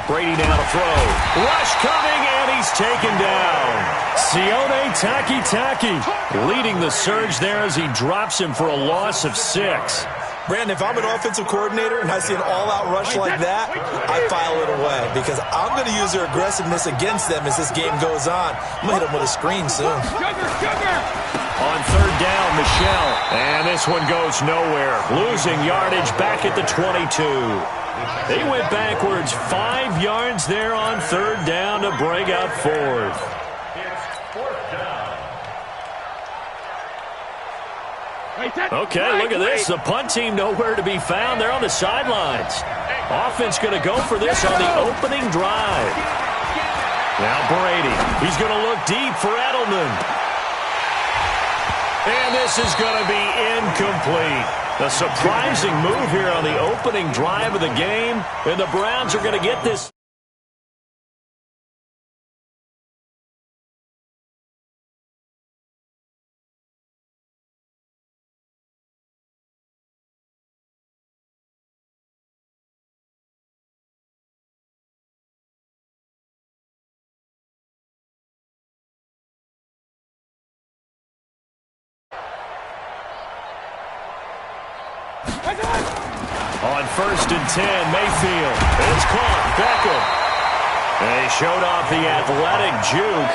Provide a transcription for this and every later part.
Brady now to throw. Rush coming, and he's taken down. Sione Takitaki leading the surge there as he drops him for a loss of 6. Brandon, if I'm an offensive coordinator and I see an all-out rush like that, I file it away because I'm going to use their aggressiveness against them as this game goes on. I'm going to hit them with a screen soon. On third down, Michelle. And this one goes nowhere. Losing yardage back at the 22. They went backwards 5 yards there on third down to bring up fourth. Okay, look at this. The punt team nowhere to be found. They're on the sidelines. Offense going to go for this on the opening drive. Now Brady. He's going to look deep for Edelman. And this is going to be incomplete. A surprising move here on the opening drive of the game. And the Browns are going to get this. On first and 10, Mayfield. It's caught. Beckham. And he showed off the athletic juke.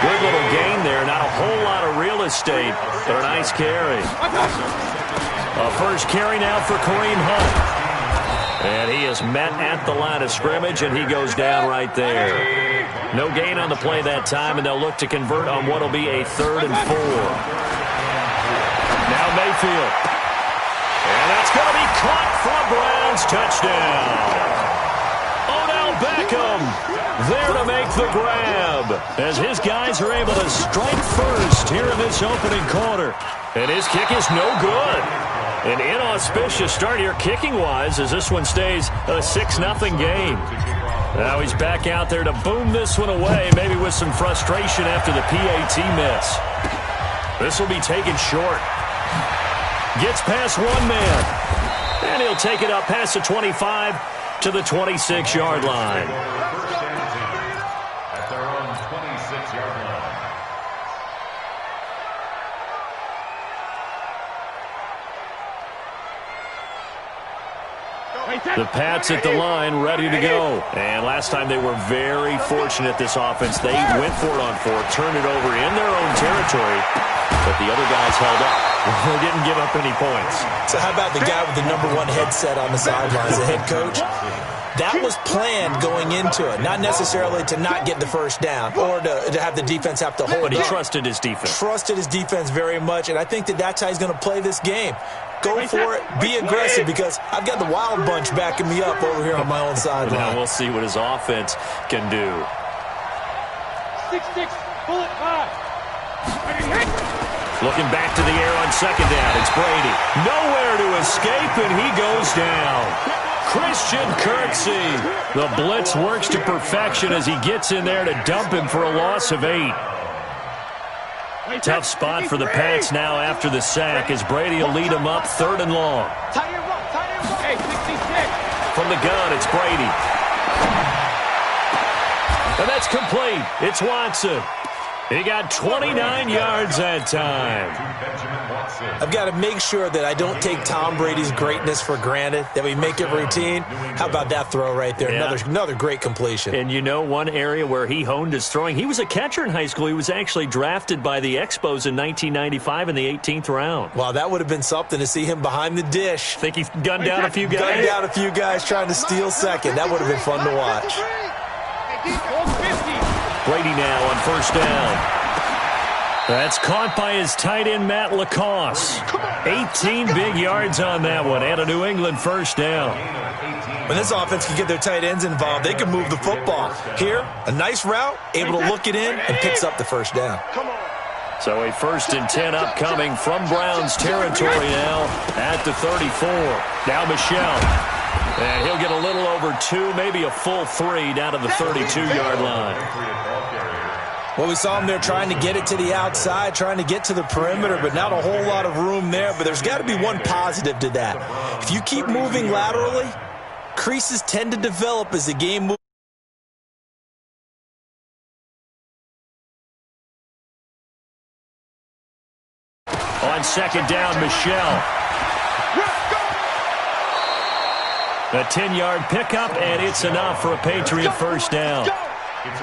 Good little gain there. Not a whole lot of real estate, but a nice carry. A first carry now for Kareem Hunt. And he is met at the line of scrimmage, and he goes down right there. No gain on the play that time, and they'll look to convert on what will be a 3rd and 4. Now Mayfield. And that's going to be caught for a Browns touchdown. Odell Beckham there to make the grab as his guys are able to strike first here in this opening quarter. And his kick is no good. An inauspicious start here kicking-wise as this one stays a 6-0 game. Now he's back out there to boom this one away, maybe with some frustration after the PAT miss. This will be taken short. Gets past one man. And he'll take it up past the 25 to the 26-yard line. At their own 26-yard line. The Pats at the line, ready to go. And last time they were very fortunate, this offense. They went for it on 4, turned it over in their own territory, but the other guys held up. They didn't give up any points. So how about the guy with the #1 headset on the sidelines, the head coach? That was planned going into it, not necessarily to not get the first down or to have the defense have to hold But he up. trusted his defense. Trusted his defense very much, and I think that's how he's going to play this game. Go for it. Be aggressive because I've got the Wild Bunch backing me up over here on my own sideline. Now we'll see what his offense can do. 6-6, bullet 5. Looking back to the air on second down. It's Brady. Nowhere to escape, and he goes down. Christian Kirksey. The blitz works to perfection as he gets in there to dump him for a loss of 8. Tough spot for the Pats now after the sack as Brady will lead them up 3rd and long. Hey, 66. From the gun, it's Brady. And that's complete. It's Watson. He got 29 yards that time. I've got to make sure that I don't take Tom Brady's greatness for granted, that we make it routine. How about that throw right there? Yeah. Another great completion. And you know one area where he honed his throwing? He was a catcher in high school. He was actually drafted by the Expos in 1995 in the 18th round. Wow, that would have been something to see him behind the dish. Think he gunned down a few guys? Gunned down a few guys trying to steal second. That would have been fun to watch. Brady now on first down. That's caught by his tight end, Matt Lacoste. 18 big yards on that one, and a New England first down. When this offense can get their tight ends involved, they can move the football. Here, a nice route, able to look it in, and picks up the first down. So a 1st and 10 upcoming from Browns territory now at the 34. Now Michelle. And he'll get a little over 2, maybe a full 3 down to the 32-yard line. Well, we saw him there trying to get it to the outside, trying to get to the perimeter, but not a whole lot of room there. But there's got to be one positive to that. If you keep moving laterally, creases tend to develop as the game moves. On second down, Michelle. A 10-yard pickup, and it's enough for a Patriot first down.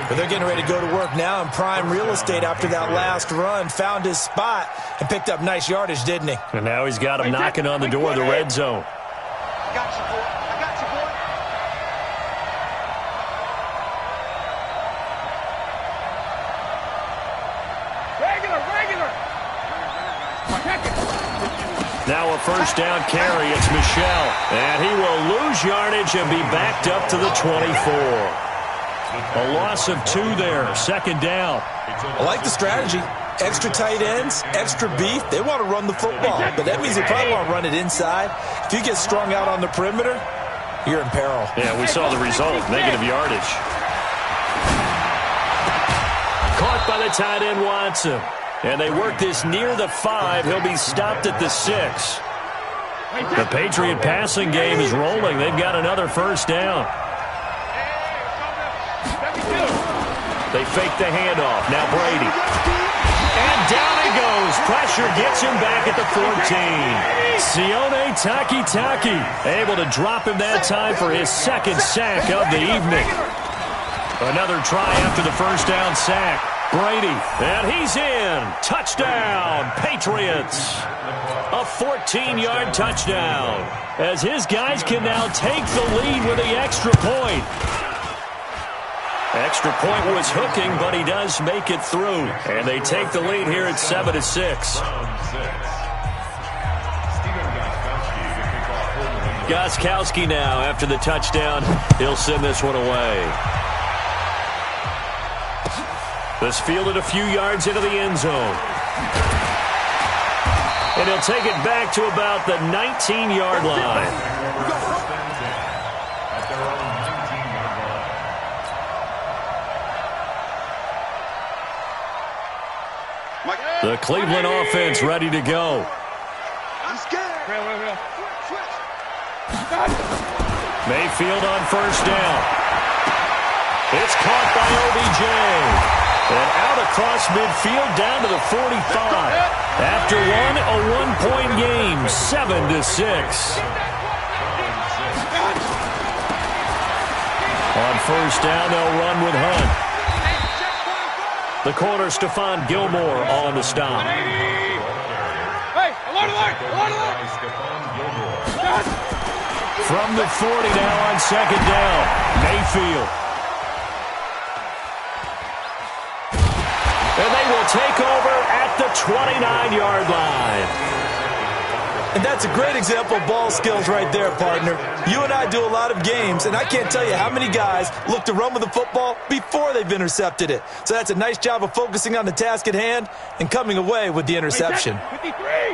But they're getting ready to go to work now in prime real estate after that last run. Found his spot and picked up nice yardage, didn't he? And now he's got him knocking on the door of the red zone. I got you, boy. I got you, boy. Regular. Now a first down carry. It's Michelle. And he will lose yardage and be backed up to the 24. A loss of 2 there. Second down. I like the strategy. Extra tight ends, extra beef. They want to run the football, but that means they probably want to run it inside. If you get strung out on the perimeter, you're in peril. Yeah, we saw the result. Negative yardage. Caught by the tight end, Watson. And they work this near the 5. He'll be stopped at the 6. The Patriot passing game is rolling. They've got another first down. They fake the handoff. Now Brady. And down he goes. Pressure gets him back at the 14. Sione Takitaki able to drop him that time for his second sack of the evening. Another try after the first down sack. Brady, and he's in. Touchdown, Patriots. A 14-yard touchdown as his guys can now take the lead with the extra point. Extra point was hooking, but he does make it through. And they take the lead here at 7-6. Gostkowski now after the touchdown. He'll send this one away. This fielded a few yards into the end zone. And he'll take it back to about the 19-yard line. The Cleveland offense ready to go. Mayfield on first down. It's caught by OBJ. And out across midfield down to the 45. After one, a one-point game, 7-6. On first down, they'll run with Hunt. The corner, Stephon Gilmore, on the stop. Hey, alert! From the 40 now on second down, Mayfield. And they will take over at the 29-yard line. And that's a great example of ball skills right there, partner. You and I do a lot of games, and I can't tell you how many guys look to run with the football before they've intercepted it. So that's a nice job of focusing on the task at hand and coming away with the interception.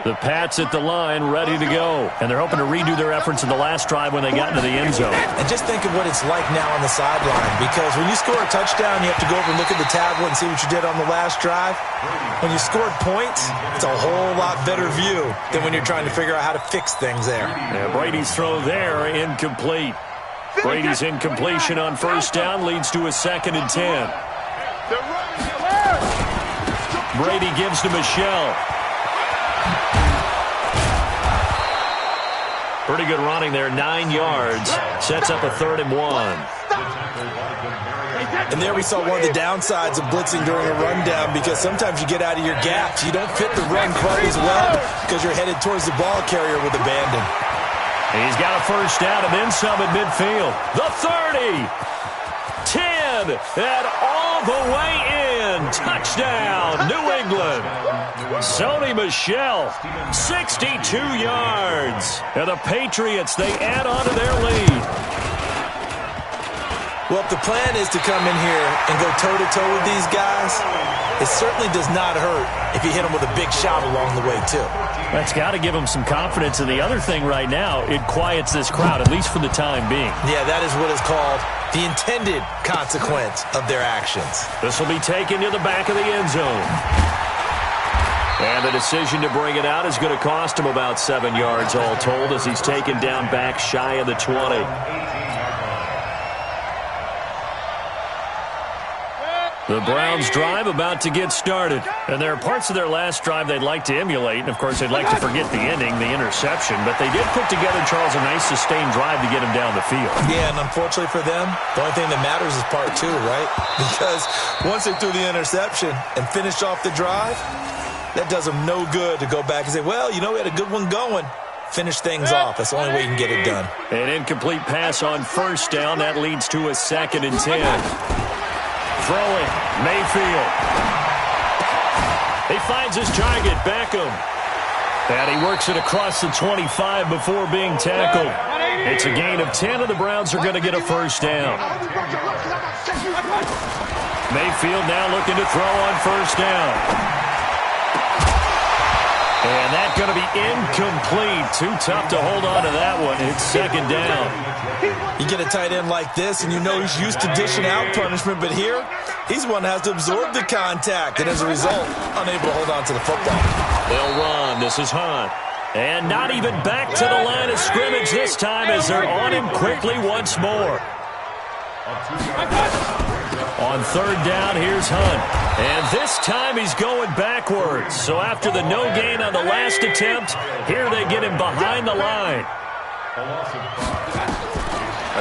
The Pats at the line ready to go. And they're hoping to redo their efforts in the last drive when they got into the end zone. And just think of what it's like now on the sideline, because when you score a touchdown, you have to go over and look at the tablet and see what you did on the last drive. When you scored points, it's a whole lot better view than when you're trying to figure out how to fix things there. Yeah, Brady's throw there, incomplete. Brady's incompletion on first down leads to a 2nd and 10. Brady gives to Michelle. Pretty good running there, 9 yards. Sets up a 3rd and 1. And there we saw one of the downsides of blitzing during a rundown, because sometimes you get out of your gaps. You don't fit the run quite as well because you're headed towards the ball carrier with abandon. He's got a first down and then some at midfield. The 30, 10, and all the way in. Touchdown, New England. Sony Michel, 62 yards. And the Patriots, they add on to their lead. Well, if the plan is to come in here and go toe-to-toe with these guys, it certainly does not hurt if you hit them with a big shot along the way, too. That's got to give them some confidence. And the other thing right now, it quiets this crowd, at least for the time being. Yeah, that is what is called the intended consequence of their actions. This will be taken to the back of the end zone. And the decision to bring it out is going to cost him about 7 yards all told, as he's taken down back shy of the 20. The Browns' drive about to get started. And there are parts of their last drive they'd like to emulate. And, of course, they'd like to forget the ending, the interception. But they did put together, Charles, a nice sustained drive to get him down the field. Yeah, and unfortunately for them, the only thing that matters is part two, right? Because once they threw the interception and finished off the drive, that does them no good to go back and say, well, you know, we had a good one going. Finish things off. That's the only way you can get it done. An incomplete pass on first down. That leads to a 2nd and 10. Throwing, Mayfield. He finds his target, Beckham. And he works it across the 25 before being tackled. It's a gain of 10, and the Browns are going to get a first down. Mayfield now looking to throw on first down. And that's going to be incomplete. Too tough to hold on to that one. It's 2nd down. You get a tight end like this, and you know he's used to dishing out punishment, but here, he's one that has to absorb the contact, and as a result, unable to hold on to the football. They'll run. This is Hunt. And not even back to the line of scrimmage this time as they're on him quickly once more. On 3rd down, here's Hunt. And this time he's going backwards. So after the no gain on the last attempt, here they get him behind the line.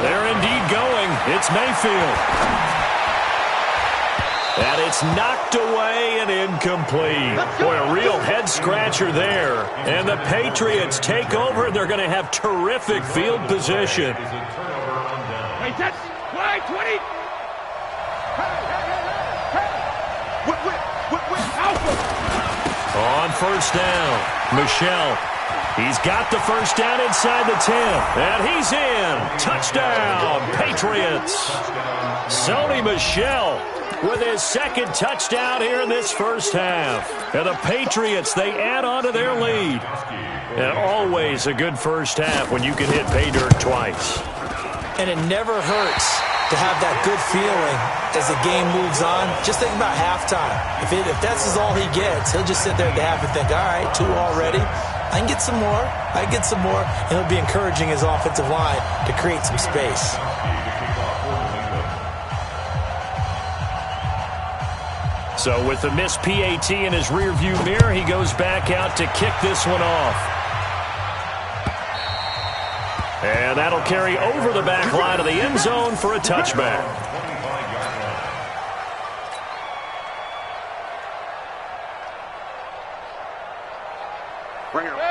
They're indeed going. It's Mayfield. And it's knocked away and incomplete. Boy, a real head-scratcher there. And the Patriots take over. They're going to have terrific field position. Hey, that's 20. On first down, Michelle. He's got the first down inside the 10. And he's in. Touchdown, Patriots. Sony Michel with his 2nd touchdown here in this first half. And the Patriots, they add on to their lead. And always a good first half when you can hit pay dirt twice. And it never hurts to have that good feeling as the game moves on. Just think about halftime. If that's all he gets, he'll just sit there at the half and think, all right, 2 already. I can get some more. I can get some more. And he'll be encouraging his offensive line to create some space. So with the missed PAT in his rearview mirror, he goes back out to kick this one off. And that'll carry over the back line of the end zone for a touchback.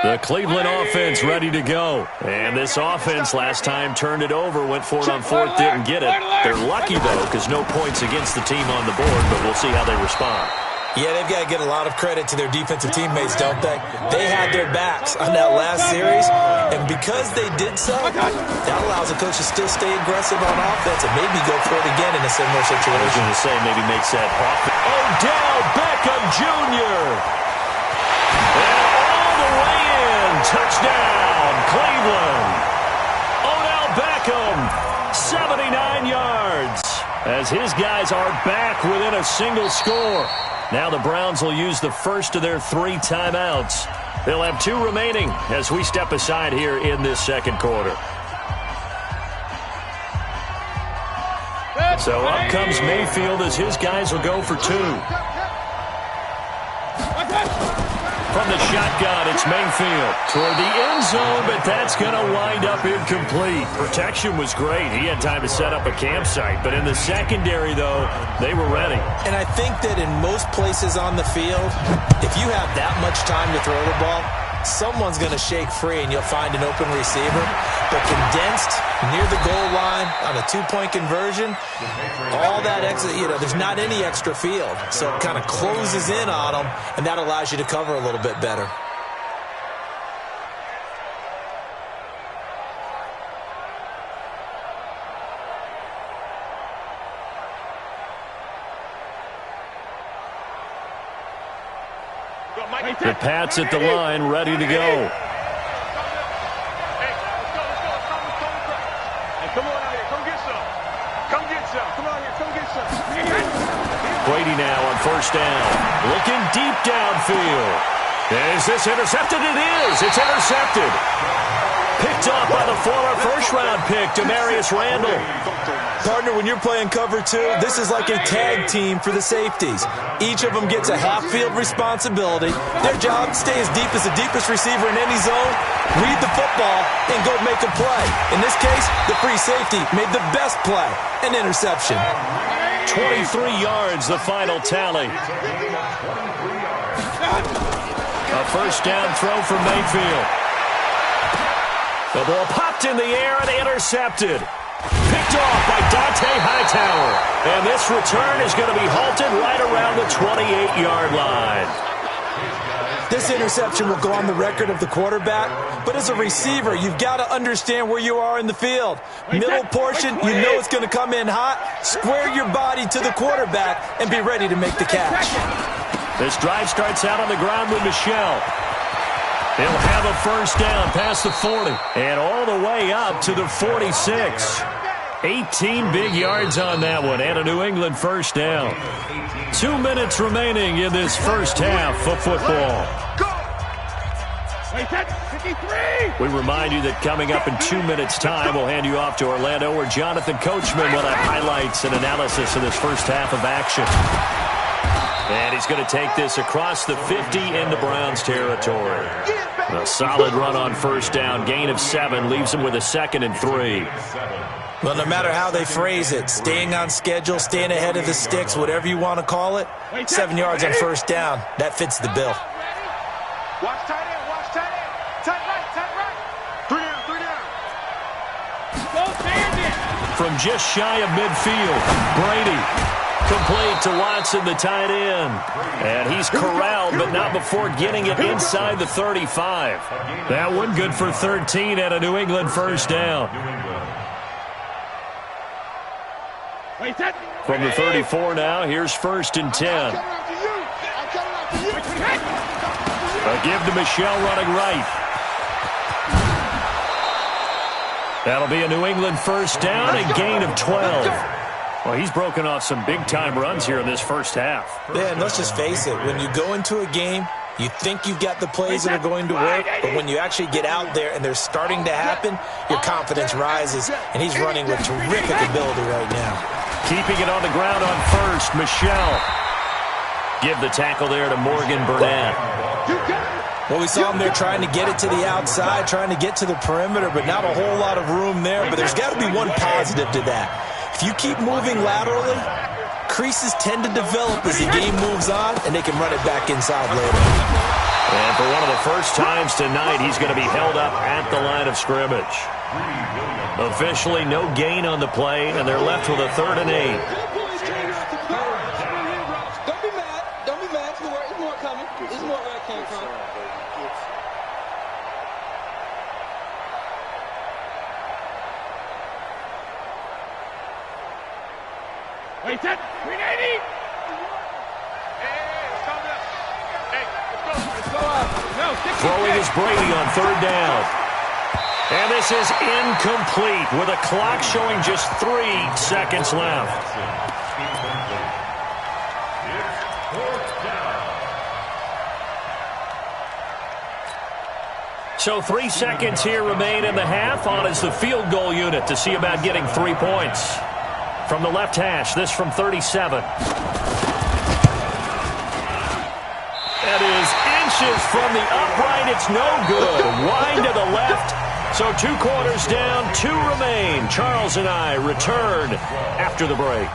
The Cleveland offense ready to go. And this offense last time turned it over, went for it on 4th, didn't get it. They're lucky, though, because no points against the team on the board, but we'll see how they respond. Yeah, they've got to get a lot of credit to their defensive teammates, don't they? They had their backs on that last series, and because they did so, that allows the coach to still stay aggressive on offense and maybe go for it again in a similar situation. I was going to say maybe makes that Odell Beckham Jr. And all the way in. Touchdown, Cleveland. Odell Beckham, 79 yards, as his guys are back within a single score. Now the Browns will use the first of their 3 timeouts. They'll have 2 remaining as we step aside here in this 2nd quarter. So up comes Mayfield as his guys will go for 2. From the shotgun, it's Mayfield toward the end zone, but that's going to wind up incomplete. Protection was great. He had time to set up a campsite, but in the secondary, though, they were ready. And I think that in most places on the field, if you have that much time to throw the ball, someone's going to shake free and you'll find an open receiver. But condensed near the goal line on a 2-point conversion, all that extra, there's not any extra field. So it kind of closes in on them, and that allows you to cover a little bit better. The Pats at the line, ready to go. Brady now on first down. Looking deep downfield. Is this intercepted? It is. It's intercepted. Picked off by the former first-round pick, Demarius Randall. Partner, when you're playing cover two, this is like a tag team for the safeties. Each of them gets a half-field responsibility. Their job, stay as deep as the deepest receiver in any zone, read the football, and go make a play. In this case, the free safety made the best play, an interception. 23 yards, the final tally. A first down throw from Mayfield. The ball popped in the air and intercepted. Picked off by Dante Hightower. And this return is going to be halted right around the 28-yard line. This interception will go on the record of the quarterback, but as a receiver, you've got to understand where you are in the field. Middle portion, you know it's going to come in hot. Square your body to the quarterback and be ready to make the catch. This drive starts out on the ground with Michel. He'll have a first down past the 40 and all the way up to the 46. 18 big yards on that one and a New England first down. 2 minutes remaining in this first half of football. We remind you that coming up in 2 minutes' time, we'll hand you off to Orlando, where Jonathan Coachman will have highlights and analysis of this first half of action. And he's going to take this across the 50 into Browns territory. A solid run on first down. Gain of 7 leaves him with a 2nd and 3. Well, no matter how they phrase it, staying on schedule, staying ahead of the sticks, whatever you want to call it, 7 yards on first down, that fits the bill. Watch tight end, watch tight end. Tight right, tight right. 3 down. Go stand it. From just shy of midfield, Brady. Complete to Watson, the tight end. And he's corralled, but not before getting it inside the 35. That one good for 13 and a New England first down. From the 34 now, here's 1st and 10. A give to Michel running right. That'll be a New England first down, a gain of 12. Well, he's broken off some big-time runs here in this first half. Yeah, and let's just face it. When you go into a game, you think you've got the plays that are going to work, but when you actually get out there and they're starting to happen, your confidence rises, and he's running with terrific ability right now. Keeping it on the ground on first, Michel. Give the tackle there to Morgan Burnett. Well, we saw him there trying to get it to the outside, trying to get to the perimeter, but not a whole lot of room there. But there's got to be one positive to that. If you keep moving laterally, creases tend to develop as the game moves on, and they can run it back inside later. And for one of the first times tonight, he's going to be held up at the line of scrimmage. Officially no gain on the play, and they're left with a 3rd and 8. Don't be mad. Don't be mad. There's more coming. There's more where it came from. Wait, that 380. Hey, let's go. No, Throwing is Brady on 3rd down. And this is incomplete with a clock showing just 3 seconds left. So 3 seconds here remain in the half. On is the field goal unit to see about getting 3 points. From the left hash, this from 37. That is inches from the upright. It's no good. Wide to the left. So 2 quarters down, 2 remain. Charles and I return after the break.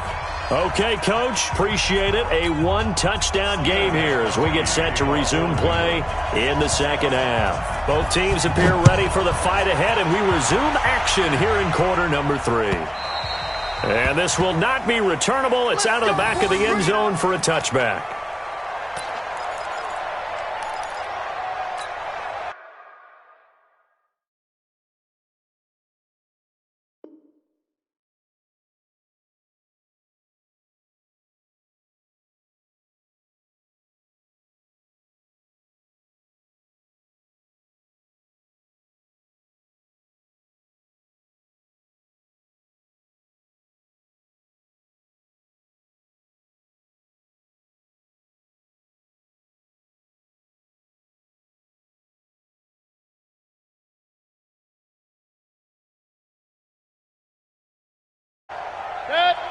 Okay, Coach, appreciate it. A 1-touchdown game here as we get set to resume play in the second half. Both teams appear ready for the fight ahead, and we resume action here in quarter number 3. And this will not be returnable. It's out of the back of the end zone for a touchback.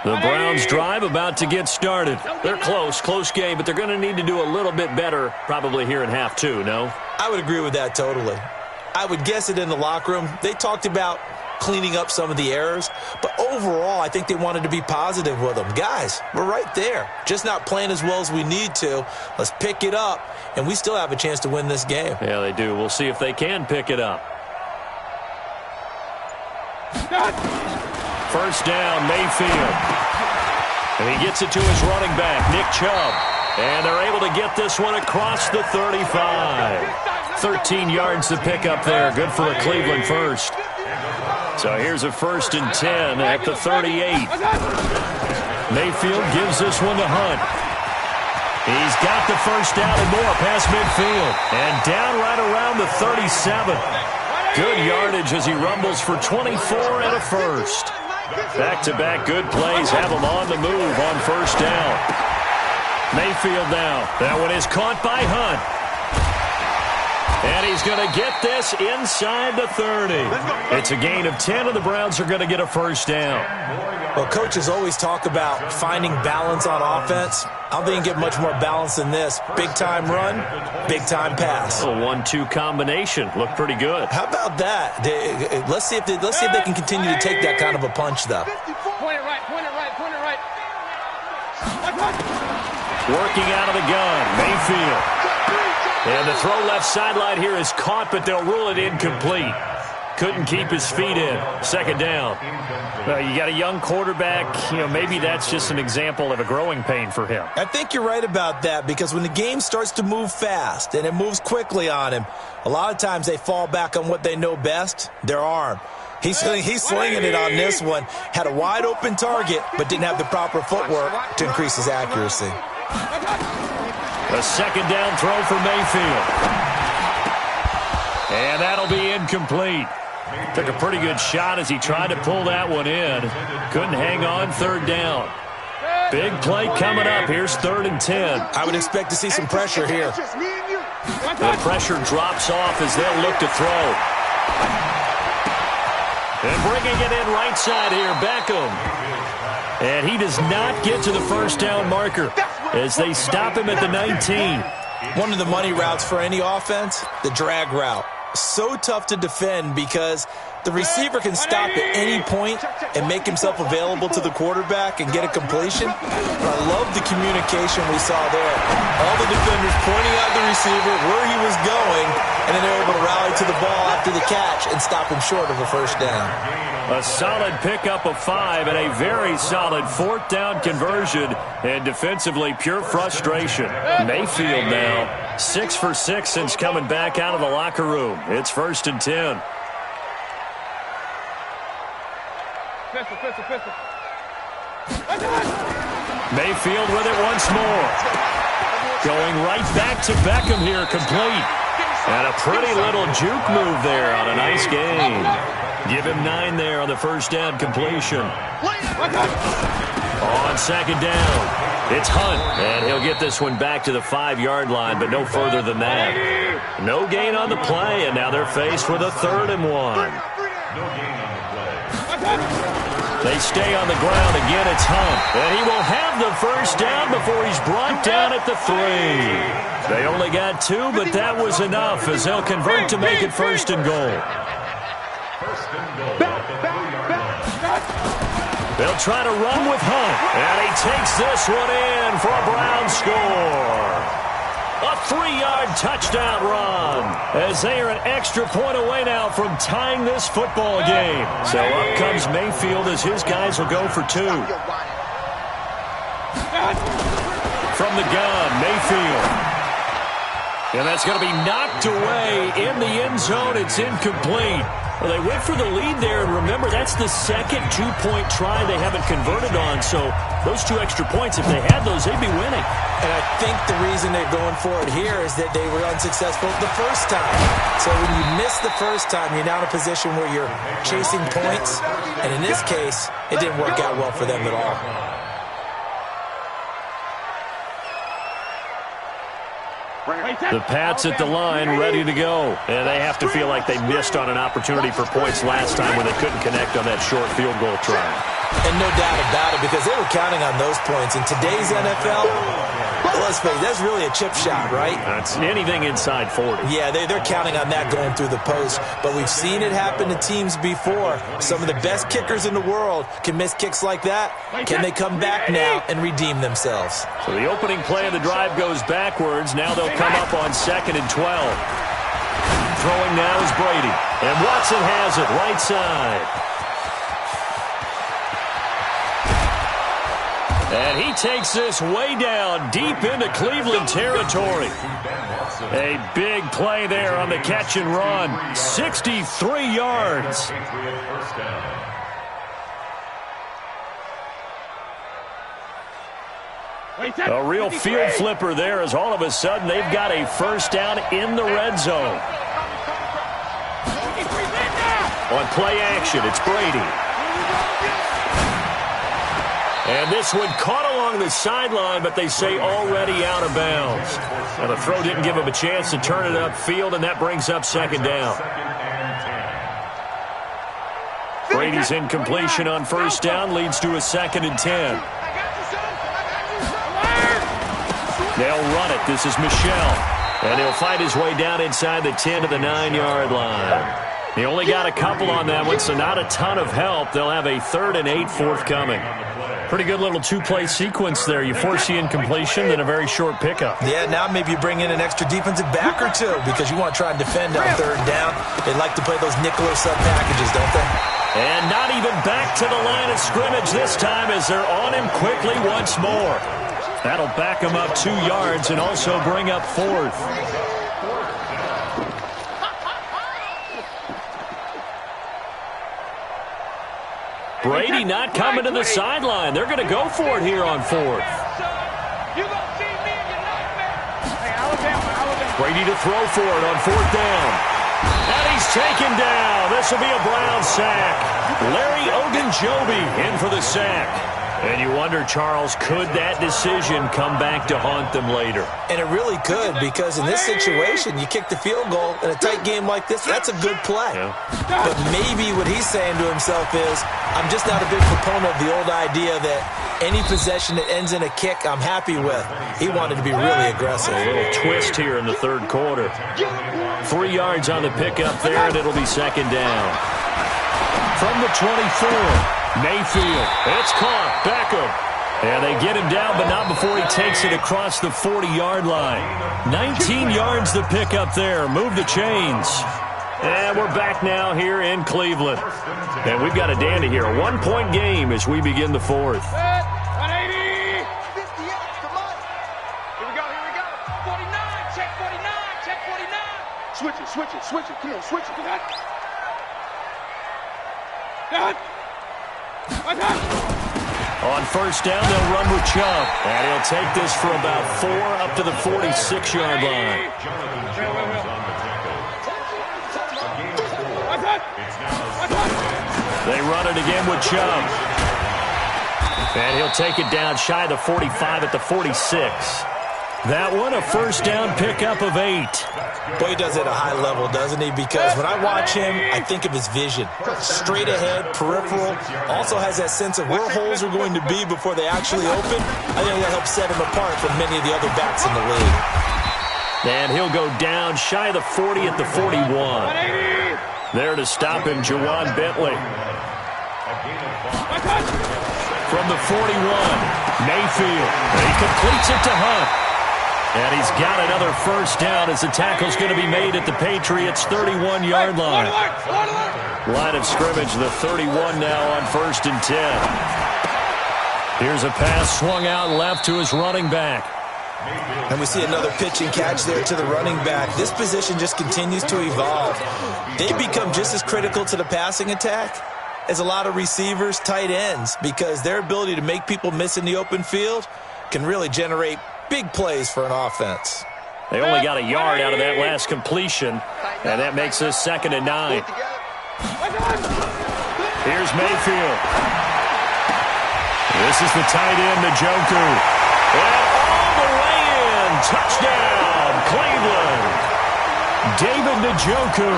The Browns drive about to get started. They're close game, but they're going to need to do a little bit better probably here in half two, no? I would agree with that totally. I would guess it in the locker room. They talked about cleaning up some of the errors, but overall, I think they wanted to be positive with them. Guys, we're right there. Just not playing as well as we need to. Let's pick it up, and we still have a chance to win this game. Yeah, they do. We'll see if they can pick it up. First down, Mayfield. And he gets it to his running back, Nick Chubb. And they're able to get this one across the 35. 13 yards to pick up there. Good for a Cleveland first. So here's a 1st and 10 at the 38. Mayfield gives this one to Hunt. He's got the first down and more past midfield. And down right around the 37. Good yardage as he rumbles for 24 and a first. Back-to-back good plays have him on the move on first down. Mayfield now. That one is caught by Hunt. And he's going to get this inside the 30. It's a gain of 10, and the Browns are going to get a first down. Well, coaches always talk about finding balance on offense. I don't think you can get much more balance than this. Big-time run, big-time pass. A 1-2 combination. Looked pretty good. How about that? Let's see if they can continue to take that kind of a punch, though. Point it right. Working out of the gun, Mayfield. And the throw left sideline here is caught, but they'll rule it incomplete. Couldn't keep his feet in. Second down. You got a young quarterback. Maybe that's just an example of a growing pain for him. I think you're right about that, because when the game starts to move fast and it moves quickly on him, a lot of times they fall back on what they know best, their arm. He's slinging it on this one. Had a wide-open target, but didn't have the proper footwork to increase his accuracy. A second down throw for Mayfield. And that'll be incomplete. Took a pretty good shot as he tried to pull that one in. Couldn't hang on. Third down. Big play coming up. Here's 3rd and 10. I would expect to see some pressure here. The pressure drops off as they'll look to throw. And bringing it in right side here, Beckham. And he does not get to the first down marker as they stop him at the 19. One of the money routes for any offense, the drag route. So tough to defend because the receiver can stop at any point and make himself available to the quarterback and get a completion. But I love the communication we saw there. All the defenders pointing out the receiver, where he was going, and then they're able to rally to the ball after the catch and stop him short of a first down. A solid pickup of 5 and a very solid 4th down conversion, and defensively pure frustration. Mayfield now 6 for 6 since coming back out of the locker room. It's 1st and 10. Pistol. Mayfield with it once more. Going right back to Beckham here, complete. And a pretty little juke move there on a nice game. Give him 9 there on the first down completion. On second down, it's Hunt, and he'll get this one back to the 5-yard line, but no further than that. No gain on the play, and now they're faced with a 3rd and 1. They stay on the ground again. It's Hunt, and he will have the first down before he's brought down at the 3. They only got 2, but that was enough as they'll convert to make it 1st and goal. They'll try to run with Hunt, and he takes this one in for a Brown score. A 3-yard touchdown run as they are an extra point away now from tying this football game. So up comes Mayfield as his guys will go for 2. From the gun, Mayfield. And that's going to be knocked away in the end zone. It's incomplete. Well, they went for the lead there, and remember, that's the second 2-point try they haven't converted on, so those 2 extra points, if they had those, they'd be winning. And I think the reason they're going for it here is that they were unsuccessful the first time. So when you miss the first time, you're now in a position where you're chasing points, and in this case, it didn't work out well for them at all. The Pats at the line, ready to go. And they have to feel like they missed on an opportunity for points last time when they couldn't connect on that short field goal try. And no doubt about it, because they were counting on those points. In today's NFL, let's face it, that's really a chip shot, right? That's anything inside 40. Yeah, they're counting on that going through the post. But we've seen it happen to teams before. Some of the best kickers in the world can miss kicks like that. Can they come back now and redeem themselves? So the opening play of the drive goes backwards. Now they'll come up on 2nd and 12. Throwing now is Brady. And Watson has it right side. And he takes this way down deep into Cleveland territory. A big play there on the catch and run. 63 yards. A real field flipper there, as all of a sudden they've got a first down in the red zone. On play action, it's Brady. And this one caught along the sideline, but they say already out of bounds. Now the throw didn't give him a chance to turn it upfield, and that brings up 2nd down. Brady's incompletion on first down leads to a 2nd and 10. They'll run it. This is Michel. And he'll fight his way down inside the 10 to the 9-yard line. He only got a couple on that one, so not a ton of help. They'll have a 3rd and 8 forthcoming. Pretty good little two-play sequence there. You force the incompletion, then a very short pickup. Yeah, now maybe you bring in an extra defensive back or two because you want to try and defend on 3rd down. They like to play those nickel or sub packages, don't they? And not even back to the line of scrimmage this time as they're on him quickly once more. That'll back him up 2 yards and also bring up 4th. Brady not coming to the sideline. They're going to go for it here on 4th. Brady to throw for it on 4th down. And he's taken down. This will be a Brown sack. Larry Ogunjobi in for the sack. And you wonder, Charles, could that decision come back to haunt them later? And it really could, because in this situation, you kick the field goal in a tight game like this, that's a good play. Yeah. But maybe what he's saying to himself is, I'm just not a big proponent of the old idea that any possession that ends in a kick I'm happy with. He wanted to be really aggressive. A little twist here in the 3rd quarter. 3 yards on the pickup there, and it'll be 2nd down. From the 24. Mayfield, it's caught, Beckham. And they get him down, but not before he takes it across the 40-yard line. 19 yards to pick up there. Move the chains. And we're back now here in Cleveland. And we've got a dandy here. A 1-point game as we begin the 4th. 180. 50 yards, come on. Here we go. 49, check 49. Switch it. Come on, switch it. Done. On first down, they'll run with Chubb. And he'll take this for about 4 up to the 46-yard line. They run it again with Chubb. And he'll take it down shy of the 45 at the 46. That one, a first down pickup of 8. Boy, he does it at a high level, doesn't he? Because when I watch him, I think of his vision. Straight ahead, peripheral. Also has that sense of where holes are going to be before they actually open. I think that helps set him apart from many of the other backs in the league. And he'll go down shy of the 40 at the 41. There to stop him, Jawan Bentley. From the 41, Mayfield. He completes it to Hunt. And he's got another first down as the tackle's going to be made at the Patriots' 31-yard line. Line of scrimmage, the 31 now on 1st and 10. Here's a pass swung out left to his running back. And we see another pitch and catch there to the running back. This position just continues to evolve. They become just as critical to the passing attack as a lot of receivers, tight ends, because their ability to make people miss in the open field can really generate big plays for an offense. They only got a yard out of that last completion, and that makes this 2nd and 9. Here's Mayfield. This is the tight end, Njoku. And all the way in. Touchdown, Cleveland. David Njoku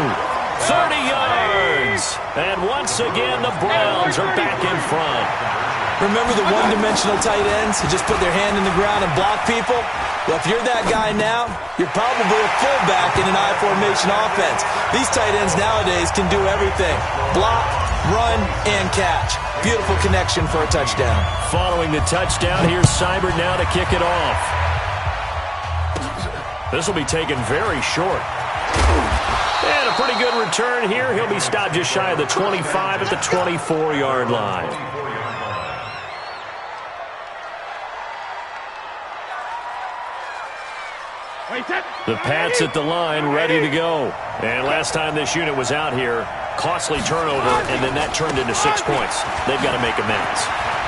30 yards. And once again, the Browns are back in front. Remember the one-dimensional tight ends who just put their hand in the ground and block people? Well, if you're that guy now, you're probably a fullback in an I-formation offense. These tight ends nowadays can do everything. Block, run, and catch. Beautiful connection for a touchdown. Following the touchdown, here's Seibert now to kick it off. This will be taken very short. And a pretty good return here. He'll be stopped just shy of the 25 at the 24-yard line. The Pats at the line, ready to go. And last time this unit was out here, costly turnover, and then that turned into 6 points. They've got to make amends.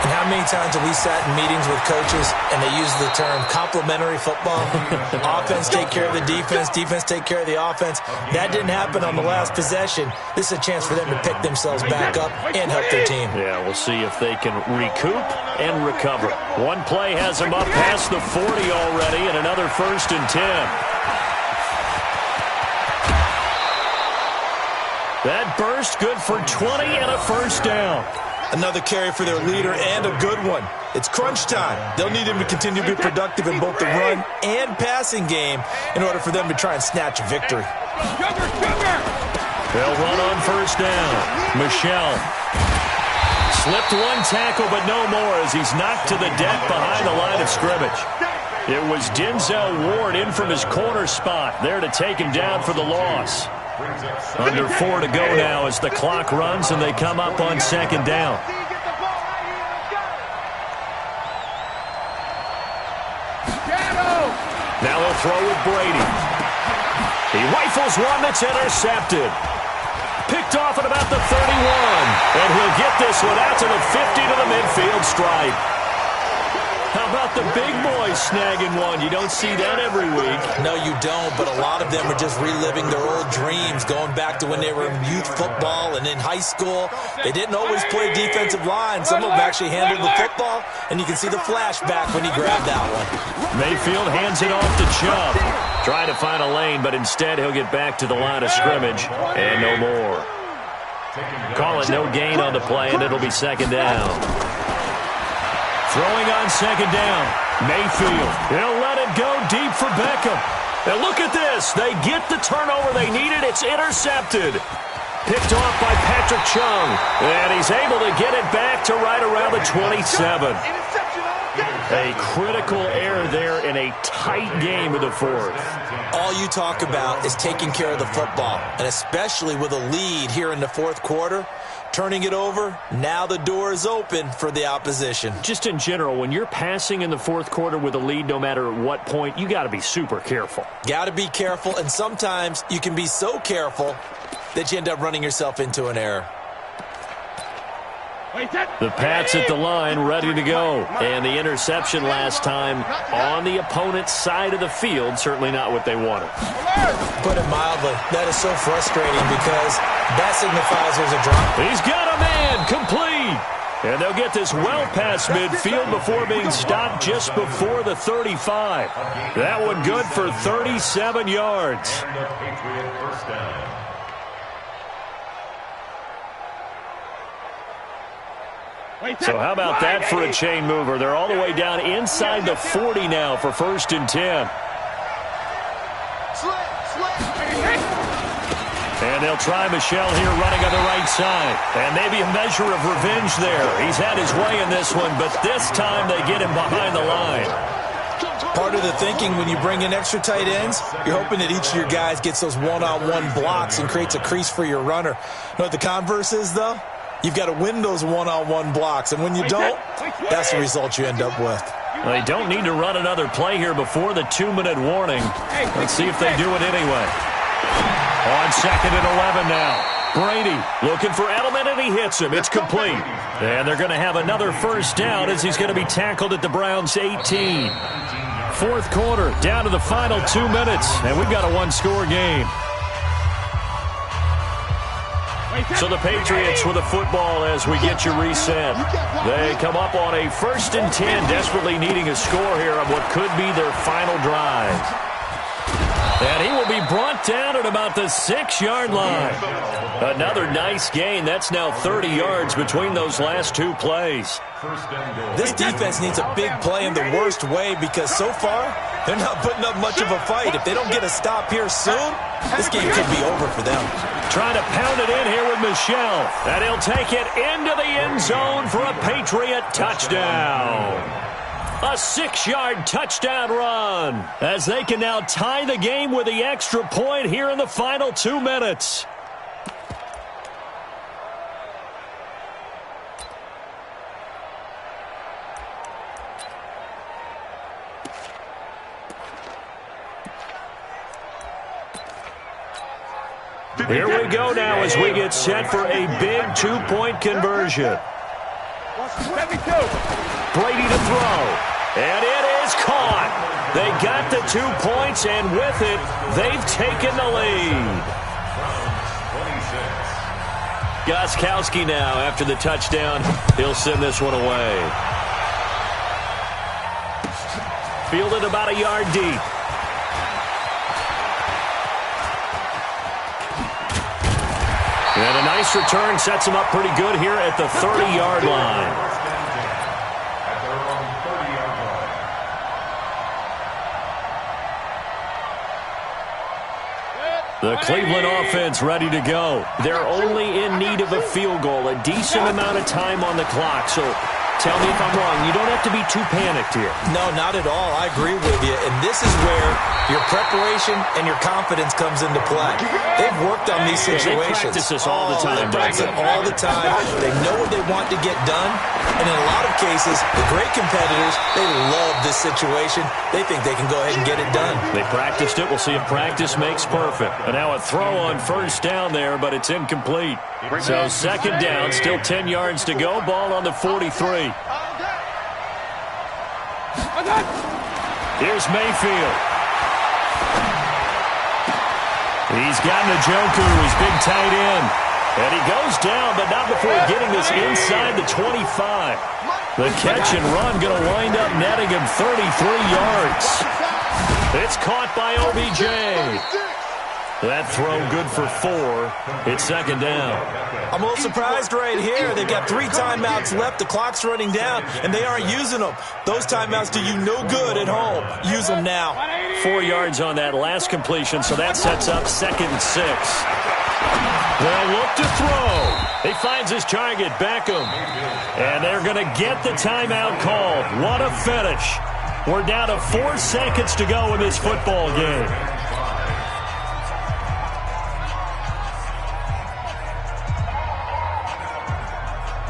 And how many times have we sat in meetings with coaches and they use the term complementary football? Offense take care of the defense, defense take care of the offense. That didn't happen on the last possession. This is a chance for them to pick themselves back up and help their team. Yeah, we'll see if they can recoup and recover. One play has them up past the 40 already, and another 1st and 10. That burst good for 20 and a 1st down. Another carry for their leader and a good one. It's crunch time. They'll need him to continue to be productive in both the run and passing game in order for them to try and snatch a victory. They'll run on 1st down. Michel slipped one tackle, but no more as he's knocked to the deck behind the line of scrimmage. It was Denzel Ward in from his corner spot there to take him down for the loss. Under 4 to go now as the clock runs and they come up on 2nd down. Now they'll throw with Brady. He rifles one that's intercepted. Picked off at about the 31. And he'll get this one out to the 50 to the midfield stripe. How about the big boys snagging one? You don't see that every week. No, you don't, but a lot of them are just reliving their old dreams, going back to when they were in youth football and in high school. They didn't always play defensive line. Some of them actually handled the football, and you can see the flashback when he grabbed that one. Mayfield hands it off to Chubb. Trying to find a lane, but instead he'll get back to the line of scrimmage, and no more. Call it no gain on the play, and it'll be 2nd down. Throwing on 2nd down. Mayfield. He'll let it go deep for Beckham. And look at this. They get the turnover they needed. It's intercepted. Picked off by Patrick Chung. And he's able to get it back to right around the 27. A critical error there in a tight game of the 4th. All you talk about is taking care of the football, and especially with a lead here in the 4th quarter. Turning it over, now the door is open for the opposition. Just in general, when you're passing in the 4th quarter with a lead, no matter what point, you got to be super careful. Got to be careful, and sometimes you can be so careful that you end up running yourself into an error. The Pats at the line, ready to go. And the interception last time on the opponent's side of the field, certainly not what they wanted. Put it mildly, that is so frustrating because that signifies there's a drop. He's got a man, complete. And they'll get this well past midfield before being stopped just before the 35. That one good for 37 yards. So how about that for a chain mover? They're all the way down inside the 40 now for 1st and 10. And they'll try Michel here running on the right side. And maybe a measure of revenge there. He's had his way in this one, but this time they get him behind the line. Part of the thinking when you bring in extra tight ends, you're hoping that each of your guys gets those one-on-one blocks and creates a crease for your runner. You know what the converse is, though? You've got to win those one-on-one blocks, and when you don't, that's the result you end up with. Well, they don't need to run another play here before the 2-minute warning. Let's see if they do it anyway. On 2nd and 11 now. Brady looking for Edelman, and he hits him. It's complete. And they're going to have another 1st down as he's going to be tackled at the Browns' 18. 4th quarter, down to the final 2 minutes, and we've got a one-score game. So the Patriots with the football as we get you reset. They come up on a 1st and 10, desperately needing a score here on what could be their final drive. And he will be brought down at about the 6-yard line. Another nice gain. That's now 30 yards between those last two plays. This defense needs a big play in the worst way because so far, they're not putting up much of a fight. If they don't get a stop here soon, this game could be over for them. Trying to pound it in here with Michel. And he'll take it into the end zone for a Patriot touchdown. A 6-yard touchdown run as they can now tie the game with the extra point here in the final 2 minutes. Here we go now as we get set for a big 2-point conversion. Brady to throw. And it is caught. They got the 2 points, and with it, they've taken the lead. Gostkowski now after the touchdown. He'll send this one away. Fielded about a yard deep. And a nice return sets him up pretty good here at the 30-yard line. The Cleveland offense ready to go. They're only in need of a field goal, a decent amount of time on the clock. So tell me if I'm wrong. You don't have to be too panicked here. No, not at all. I agree with you. And this is where your preparation and your confidence comes into play. They've worked on these situations. They practice this all the time. They practice it all the time. They know what they want to get done. And in a lot of cases, the great competitors, they love this situation. They think they can go ahead and get it done. They practiced it. We'll see if practice makes perfect. And now a throw on first down there, but it's incomplete. So second down, still 10 yards to go. Ball on the 43. Here's Mayfield. He's got Njoku, his big tight end. And he goes down, but not before getting this inside the 25. The catch and run going to wind up netting him 33 yards. It's caught by OBJ. That throw good for 4. It's second down. I'm a little surprised right here. They've got 3 timeouts left. The clock's running down, and they aren't using them. Those timeouts do you no good at home. Use them now. 4 yards on that last completion, so that sets up second and 6. They'll look to throw. He finds his target, Beckham. And they're going to get the timeout called. What a finish. We're down to 4 seconds to go in this football game.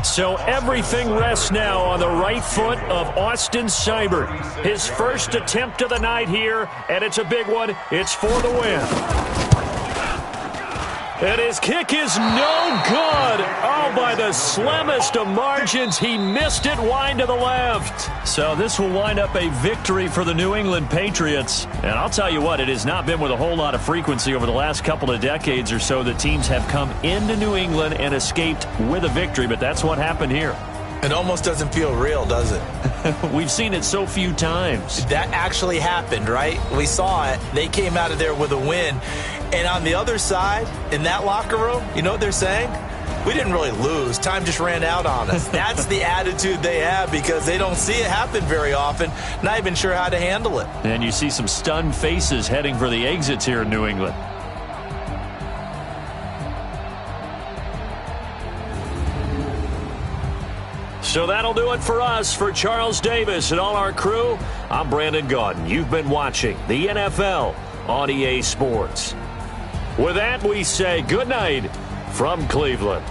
So everything rests now on the right foot of Austin Seibert. His first attempt of the night here, and it's a big one. It's for the win. And his kick is no good. Oh, by the slimmest of margins, he missed it wide to the left. So this will wind up a victory for the New England Patriots. And I'll tell you what, it has not been with a whole lot of frequency over the last couple of decades or so that teams have come into New England and escaped with a victory, but that's what happened here. It almost doesn't feel real, does it? We've seen it so few times. That actually happened, right? We saw it. They came out of there with a win. And on the other side, in that locker room, you know what they're saying? We didn't really lose. Time just ran out on us. That's the attitude they have because they don't see it happen very often, not even sure how to handle it. And you see some stunned faces heading for the exits here in New England. So that'll do it for us. For Charles Davis and all our crew, I'm Brandon Gaudin. You've been watching the NFL on EA Sports. With that, we say good night from Cleveland.